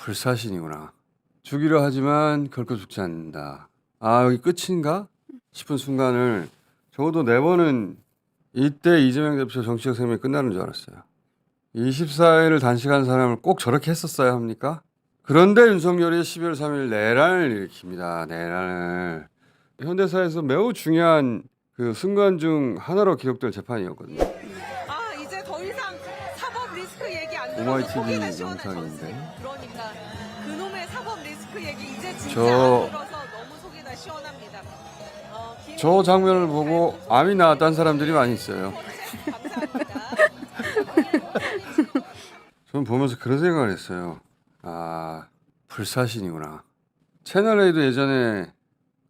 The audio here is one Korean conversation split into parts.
불사신이구나. 죽이려 하지만 결코 죽지 않는다. 아, 여기 끝인가? 싶은 순간을 적어도 4번은 이때 이재명 대표 정치적 생명이 끝나는 줄 알았어요. 24일을 단식한 사람을 꼭 저렇게 했었어야 합니까? 그런데 윤석열이 12월 3일 내란을 일으킵니다. 내란을. 현대사에서 매우 중요한 그 순간 중 하나로 기록될 재판이었거든요. 아, 이제 더 이상 사법 리스크 얘기 안 오마이 들어서 속이 다 TV 시원한 영상인데. 전승. 그러니까 그놈의 사법 리스크 얘기 이제 진짜 저- 안 들어서 너무 속이 다 시원합니다. 저 장면을 보고 암이 나왔다는 사람들이 많이 있어요. 감사합니다. 저는 보면서 그런 생각을 했어요. 아, 불사신이구나. 채널A도 예전에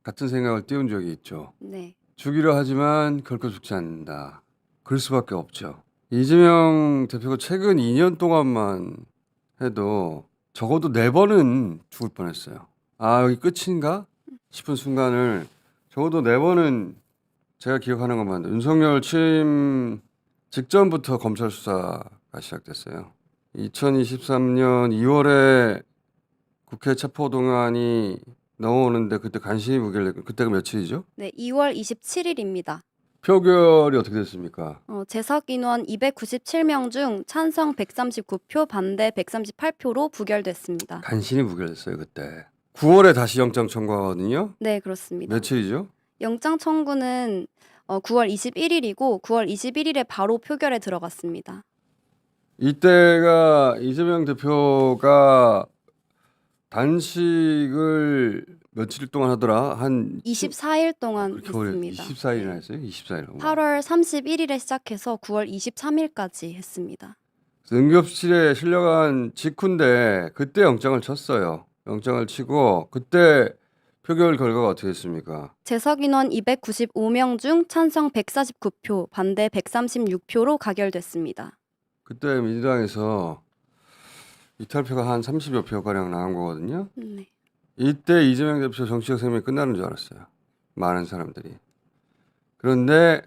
같은 생각을 띄운 적이 있죠. 네. 죽이려 하지만 결코 죽지 않는다. 그럴 수밖에 없죠. 이재명 대표가 최근 2년 동안만 해도 적어도 4번은 죽을 뻔했어요. 아, 여기 끝인가? 싶은 순간을 적어도 4번은 제가 기억하는 것만 해도 윤석열 취임 직전부터 검찰 수사가 시작됐어요. 2023년 2월에 국회 체포동의안이 넘어오는데 그때 간신히 무결, 그때가 며칠이죠? 네, 2월 27일입니다. 표결이 어떻게 됐습니까? 재석 인원 297명 중 찬성 139표, 반대 138표로 부결됐습니다. 간신히 무결됐어요, 그때. 9월에 다시 영장 청구하거든요. 네, 그렇습니다. 며칠이죠? 영장 청구는 9월 21일이고 9월 21일에 바로 표결에 들어갔습니다. 이때가 이재명 대표가 단식을 며칠 동안 하더라? 한 24일 동안 그렇게 오래 했습니다. 24일이나 했어요? 24일. 8월 31일에 시작해서 9월 23일까지 했습니다. 응급실에 실려간 직후인데 그때 영장을 쳤어요. 영장을 치고 그때 표결 결과가 어떻게 됐습니까? 재석 인원 295명 중 찬성 149표, 반대 136표로 가결됐습니다. 그때 민주당에서 이탈표가 한 30여 표가량 나온 거거든요. 네. 이때 이재명 대표 정치적 생명이 끝나는 줄 알았어요. 많은 사람들이. 그런데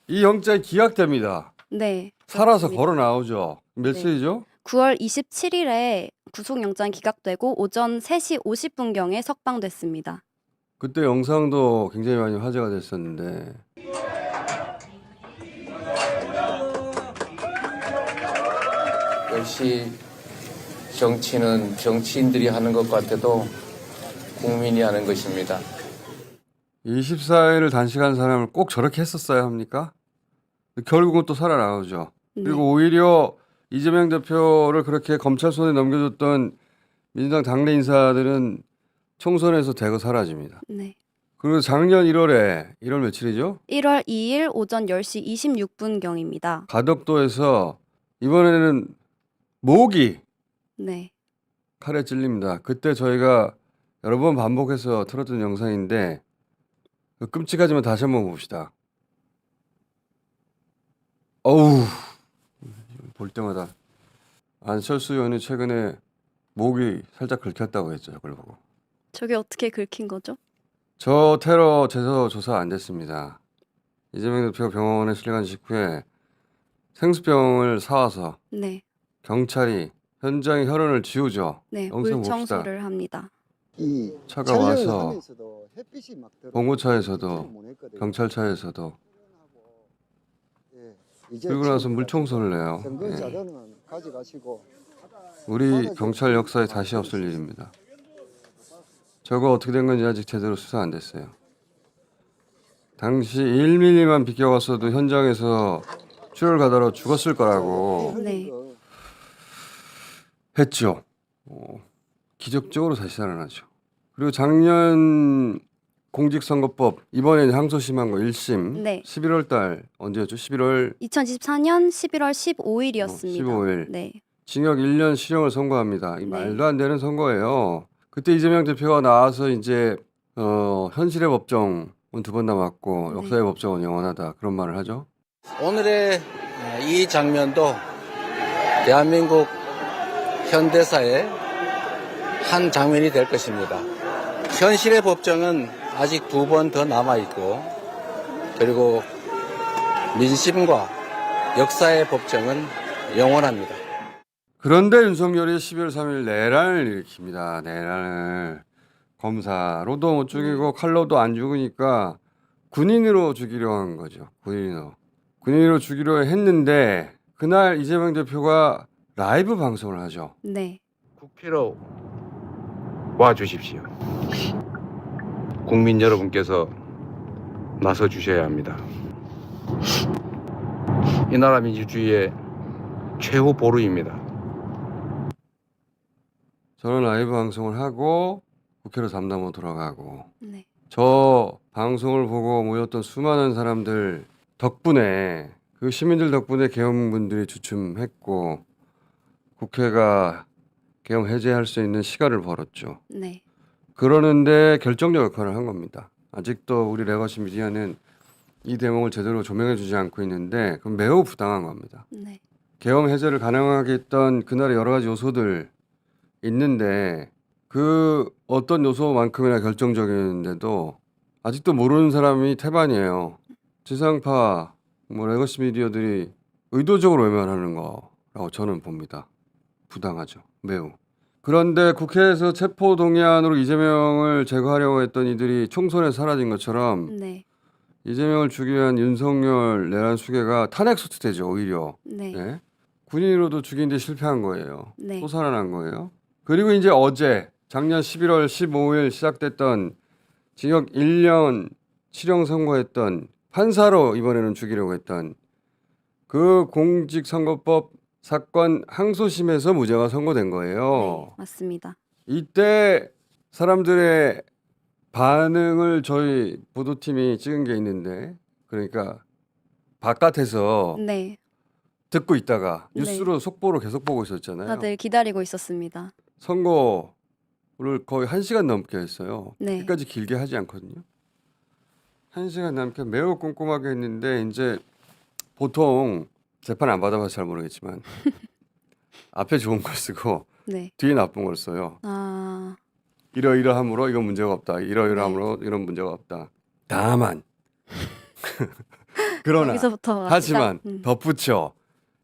이 영장이 기각됩니다. 네. 살아서 그렇습니다. 걸어 나오죠. 며칠이죠? 9월 27일에 구속영장이 기각되고 오전 3시 50분경에 석방됐습니다. 그때 영상도 굉장히 많이 화제가 됐었는데 역시 정치는 정치인들이 하는 것 같아도 국민이 하는 것입니다. 24일을 단식한 사람을 꼭 저렇게 했었어야 합니까? 결국은 또 살아나오죠. 네. 그리고 오히려 이재명 대표를 그렇게 검찰 손에 넘겨줬던 민주당 당내 인사들은 총선에서 대거 사라집니다. 네. 그리고 작년 1월 며칠이죠? 1월 2일 오전 10시 26분경입니다. 가덕도에서 이번에는 목이 네. 칼에 찔립니다. 그때 저희가 여러 번 반복해서 틀었던 영상인데 끔찍하지만 다시 한번 봅시다. 어우, 볼 때마다 안철수 의원이 최근에 목이 살짝 긁혔다고 했죠. 그걸 보고. 저게 어떻게 긁힌 거죠? 저 테러 제서 조사 안 됐습니다. 이재명 대표가 병원에 실려간 직후에 생수병을 사와서 네. 경찰이 현장의 혈흔을 지우죠. 네. 영상 물 봅시다. 청소를 합니다. 이 차가 촬영을 와서 하면서도 햇빛이 막 들어오고 봉고차에서도 못 했거든요. 경찰차에서도 예, 이제 그리고 나서 지금 물 청소를 해요. 선거 예. 자료는 가져가시고 우리 경찰 역사에 다시 없을 일입니다. 저거 어떻게 된 건지 아직 제대로 수사 안 됐어요. 당시 1mm만 비껴갔어도 현장에서 출혈 가다로 죽었을 거라고 네. 했죠. 기적적으로 다시 살아나죠. 그리고 작년 공직선거법 이번에 항소심한 거 1심 네. 11월 달 언제였죠? 11월 2024년 11월 15일이었습니다. 15일. 네. 징역 1년 실형을 선고합니다. 이 네. 말도 안 되는 선거예요. 그때 이재명 대표가 나와서 이제 현실의 법정은 2번 남았고 네. 역사의 법정은 영원하다 그런 말을 하죠. 오늘의 이 장면도 대한민국 현대사의 한 장면이 될 것입니다. 현실의 법정은 아직 2번 더 남아있고 그리고 민심과 역사의 법정은 영원합니다. 그런데 윤석열이 12월 3일 내란을 일으킵니다. 내란을 검사로도 못 죽이고 칼로도 안 죽으니까 군인으로 죽이려 한 거죠. 군인으로 죽이려 했는데 그날 이재명 대표가 라이브 방송을 하죠. 네. 국회로 와 주십시오. 국민 여러분께서 나서 주셔야 합니다. 이 나라 민주주의의 최후 보루입니다. 저는 라이브 방송을 하고 국회로 담당으로 돌아가고 네. 저 방송을 보고 모였던 수많은 사람들 덕분에 그 시민들 덕분에 계엄군들이 주춤했고 국회가 계엄 해제할 수 있는 시간을 벌었죠. 네. 그러는데 결정적 역할을 한 겁니다. 아직도 우리 레거시 미디어는 이 대목을 제대로 조명해 주지 않고 있는데 그건 매우 부당한 겁니다. 네. 계엄 해제를 가능하게 했던 그날의 여러 가지 요소들 있는데 그 어떤 요소만큼이나 결정적인데도 아직도 모르는 사람이 태반이에요. 지상파, 레거시 미디어들이 의도적으로 외면하는 거라고 저는 봅니다. 부당하죠. 매우. 그런데 국회에서 체포동의안으로 이재명을 제거하려고 했던 이들이 총선에 사라진 것처럼 네. 이재명을 죽이기 위한 윤석열 내란 수괴가 탄핵 소추되죠. 오히려. 네. 네. 군인으로도 죽이는데 실패한 거예요. 네. 또 살아난 거예요. 그리고 이제 어제 작년 11월 15일 시작됐던 징역 1년 실형 선고했던 판사로 이번에는 죽이려고 했던 그 공직선거법 사건 항소심에서 무죄가 선고된 거예요. 네. 맞습니다. 이때 사람들의 반응을 저희 보도팀이 찍은 게 있는데 그러니까 바깥에서 네. 듣고 있다가 네. 뉴스로 속보로 계속 보고 있었잖아요. 다들 기다리고 있었습니다. 선고를 거의 1시간 넘게 했어요. 네. 끝까지 길게 하지 않거든요. 1시간 넘게 매우 꼼꼼하게 했는데 이제 보통 재판 안 받아봐서 잘 모르겠지만 앞에 좋은 걸 쓰고 네. 뒤에 나쁜 걸 써요. 아, 이러이러함으로 이건 문제가 없다. 이러이러함으로 이런 문제가 없다. 다만 그러나 여기서부터 하지만 덧붙여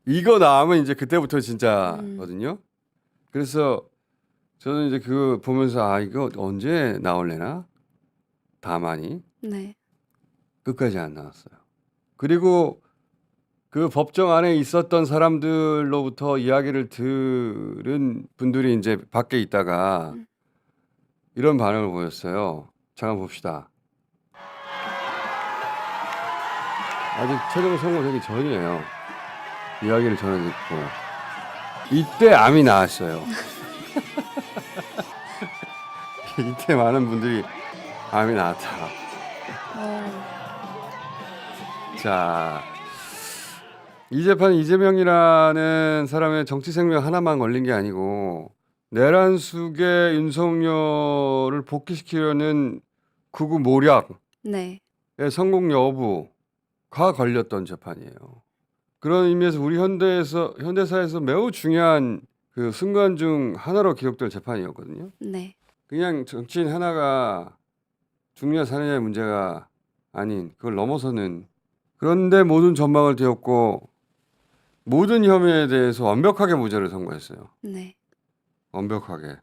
이거 나오면 이제 그때부터 진짜거든요. 그래서 저는 이제 그거 보면서 아 이거 언제 나올래나? 다만이 네. 끝까지 안 나왔어요. 그리고 그 법정 안에 있었던 사람들로부터 이야기를 들은 분들이 이제 밖에 있다가 이런 반응을 보였어요. 잠깐 봅시다. 아직 최종 선고되기 전이에요. 이야기를 전해 듣고 이때 암이 나왔어요. 이때 많은 분들이 암이 나왔다. 자, 이 재판 이재명이라는 사람의 정치 생명 하나만 걸린 게 아니고 내란 속에 윤석열을 복귀시키려는 극우 모략의 네. 성공 여부가 걸렸던 재판이에요. 그런 의미에서 우리 현대사에서 매우 중요한 그 순간 중 하나로 기록될 재판이었거든요. 네. 그냥 정치인 하나가 죽냐 사느냐의 문제가 아닌 그걸 넘어서는 그런데 모든 전망을 뒤엎고 모든 혐의에 대해서 완벽하게 무죄를 선고했어요. 네. 완벽하게.